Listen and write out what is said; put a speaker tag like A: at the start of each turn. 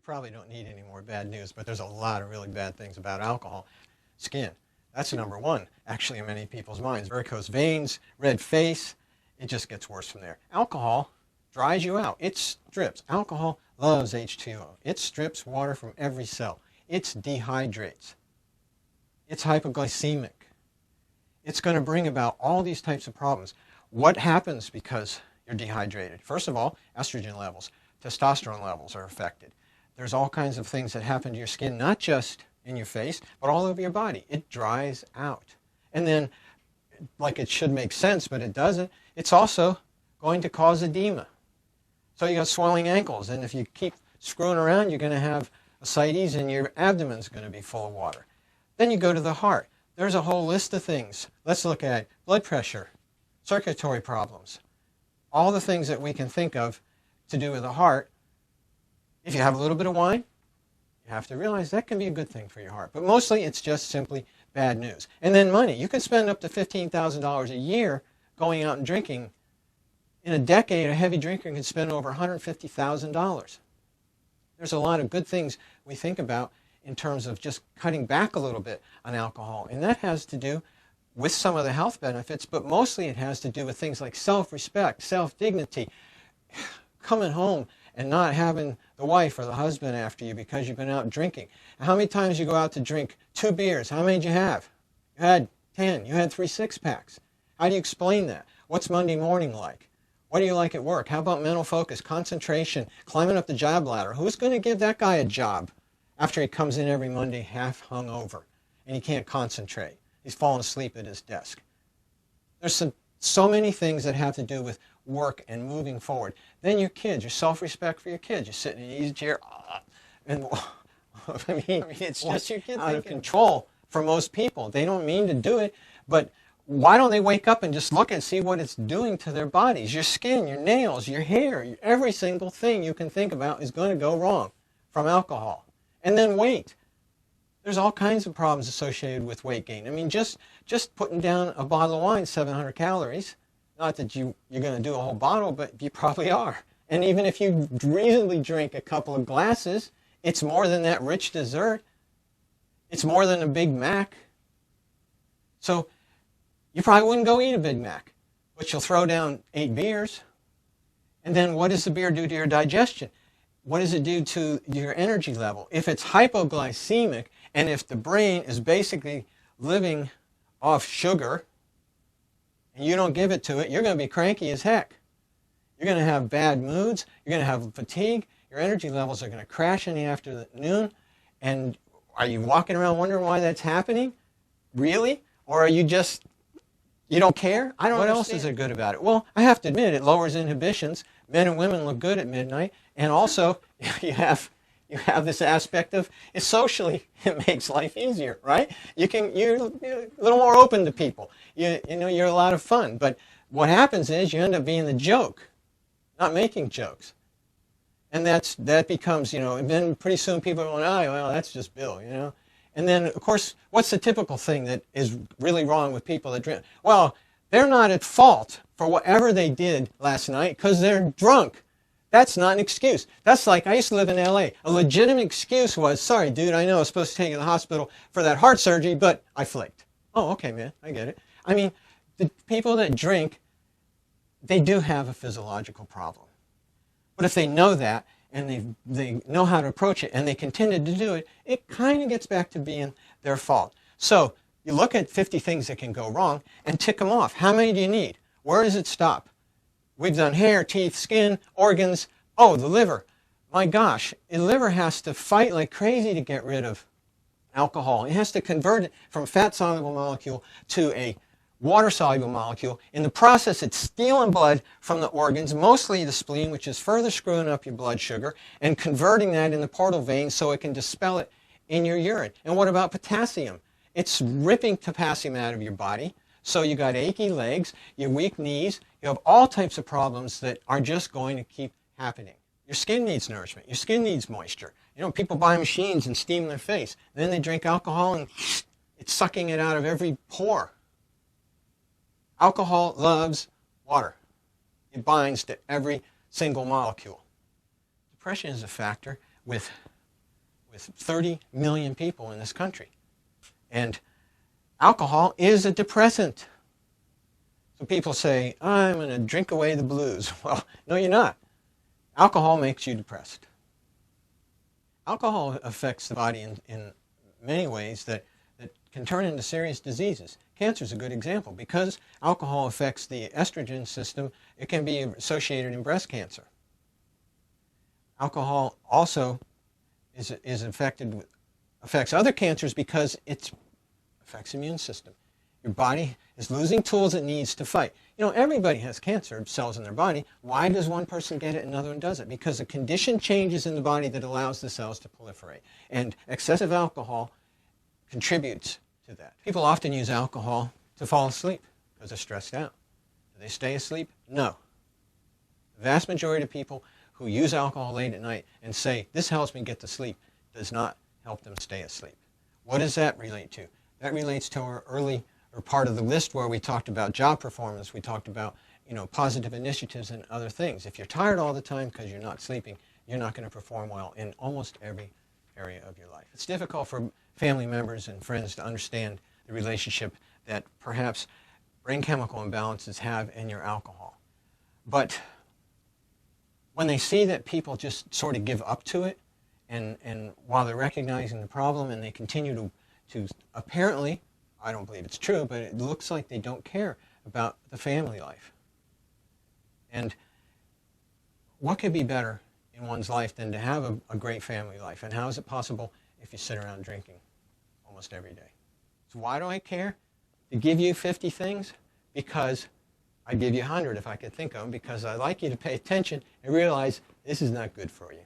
A: probably don't need any more bad news, but there's a lot of really bad things about alcohol. Skin, that's number one, actually, in many people's minds. Varicose veins, red face, it just gets worse from there. Alcohol dries you out. It strips. Alcohol loves H2O. It strips water from every cell. It dehydrates. It's hypoglycemic. It's going to bring about all these types of problems. What happens because you're dehydrated? First of all, estrogen levels, testosterone levels are affected. There's all kinds of things that happen to your skin, not just in your face, but all over your body. It dries out. And then, like it should make sense, but it doesn't, it's also going to cause edema. So you got swelling ankles, and if you keep screwing around, you're going to have ascites, and your abdomen's going to be full of water. Then you go to the heart. There's a whole list of things. Let's look at blood pressure, circulatory problems, all the things that we can think of to do with the heart. If you have a little bit of wine, you have to realize that can be a good thing for your heart. But mostly it's just simply bad news. And then money. You can spend up to $15,000 a year going out and drinking. In a decade, a heavy drinker can spend over $150,000. There's a lot of good things we think about in terms of just cutting back a little bit on alcohol. And that has to do with some of the health benefits, but mostly it has to do with things like self-respect, self-dignity, coming home and not having the wife or the husband after you because you've been out drinking. How many times you go out to drink 2 beers? How many did you have? You had 10. You had 3 six-packs. How do you explain that? What's Monday morning like? What do you like at work? How about mental focus, concentration, climbing up the job ladder? Who's going to give that guy a job after he comes in every Monday half hungover and he can't concentrate? He's falling asleep at his desk. There's so many things that have to do with work and moving forward. Then your kids, your self-respect for your kids. You're sitting in an easy chair, and I mean it's just out of control for most people. They don't mean to do it, but why don't they wake up and just look and see what it's doing to their bodies? Your skin, your nails, your hair, every single thing you can think about is going to go wrong from alcohol. And then weight. There's all kinds of problems associated with weight gain. I mean, just putting down a bottle of wine, 700 calories. Not that you're going to do a whole bottle, but you probably are. And even if you reasonably drink a couple of glasses, it's more than that rich dessert. It's more than a Big Mac. So you probably wouldn't go eat a Big Mac, but you'll throw down 8 beers. And then what does the beer do to your digestion? What does it do to your energy level? If it's hypoglycemic, and if the brain is basically living off sugar, and you don't give it to it, you're going to be cranky as heck. You're going to have bad moods. You're going to have fatigue. Your energy levels are going to crash in the afternoon. And are you walking around wondering why that's happening? Really? Or are you just, you don't care? I don't know. What else is there good about it? Well, I have to admit, it lowers inhibitions. Men and women look good at midnight. And also, you have this aspect of, socially, it makes life easier, right? You're a little more open to people. You know, you're a lot of fun. But what happens is you end up being the joke, not making jokes. And that becomes, and then pretty soon people are going, oh, well, that's just Bill, And then, of course, what's the typical thing that is really wrong with people that drink? Well, they're not at fault for whatever they did last night because they're drunk. That's not an excuse. That's like, I used to live in LA. A legitimate excuse was, sorry, dude, I know I was supposed to take you to the hospital for that heart surgery, but I flaked. Oh, okay, man, I get it. I mean, the people that drink, they do have a physiological problem. But if they know that, and they know how to approach it, and they continue to do it, it kind of gets back to being their fault. So you look at 50 things that can go wrong and tick them off. How many do you need? Where does it stop? We've done hair, teeth, skin, organs. Oh, the liver. My gosh, the liver has to fight like crazy to get rid of alcohol. It has to convert it from fat-soluble molecule to a water-soluble molecule. In the process, it's stealing blood from the organs, mostly the spleen, which is further screwing up your blood sugar, and converting that in the portal veins so it can dispel it in your urine. And what about potassium? It's ripping potassium out of your body. So you got achy legs, your weak knees, you have all types of problems that are just going to keep happening. Your skin needs nourishment. Your skin needs moisture. People buy machines and steam their face. Then they drink alcohol and it's sucking it out of every pore. Alcohol loves water. It binds to every single molecule. Depression is a factor with with 30 million people in this country. And alcohol is a depressant. So people say, I'm going to drink away the blues. Well, no, you're not. Alcohol makes you depressed. Alcohol affects the body in many ways that can turn into serious diseases. Cancer is a good example. Because alcohol affects the estrogen system, it can be associated in breast cancer. Alcohol also affects other cancers because it affects the immune system. Your body is losing tools it needs to fight. You know, everybody has cancer cells in their body. Why does one person get it and another one doesn't? Because a condition changes in the body that allows the cells to proliferate. And excessive alcohol contributes to that. People often use alcohol to fall asleep because they're stressed out. Do they stay asleep? No. The vast majority of people who use alcohol late at night and say, this helps me get to sleep, does not help them stay asleep. What does that relate to? That relates to our early part of the list where we talked about job performance, we talked about, positive initiatives and other things. If you're tired all the time because you're not sleeping, you're not going to perform well in almost every area of your life. It's difficult for family members and friends to understand the relationship that perhaps brain chemical imbalances have in your alcohol. But when they see that people just sort of give up to it, and while they're recognizing the problem and they continue to apparently, I don't believe it's true, but it looks like they don't care about the family life. And what could be better in one's life than to have a great family life? And how is it possible if you sit around drinking almost every day? So why do I care to give you 50 things? Because I'd give you 100 if I could think of them, because I'd like you to pay attention and realize this is not good for you.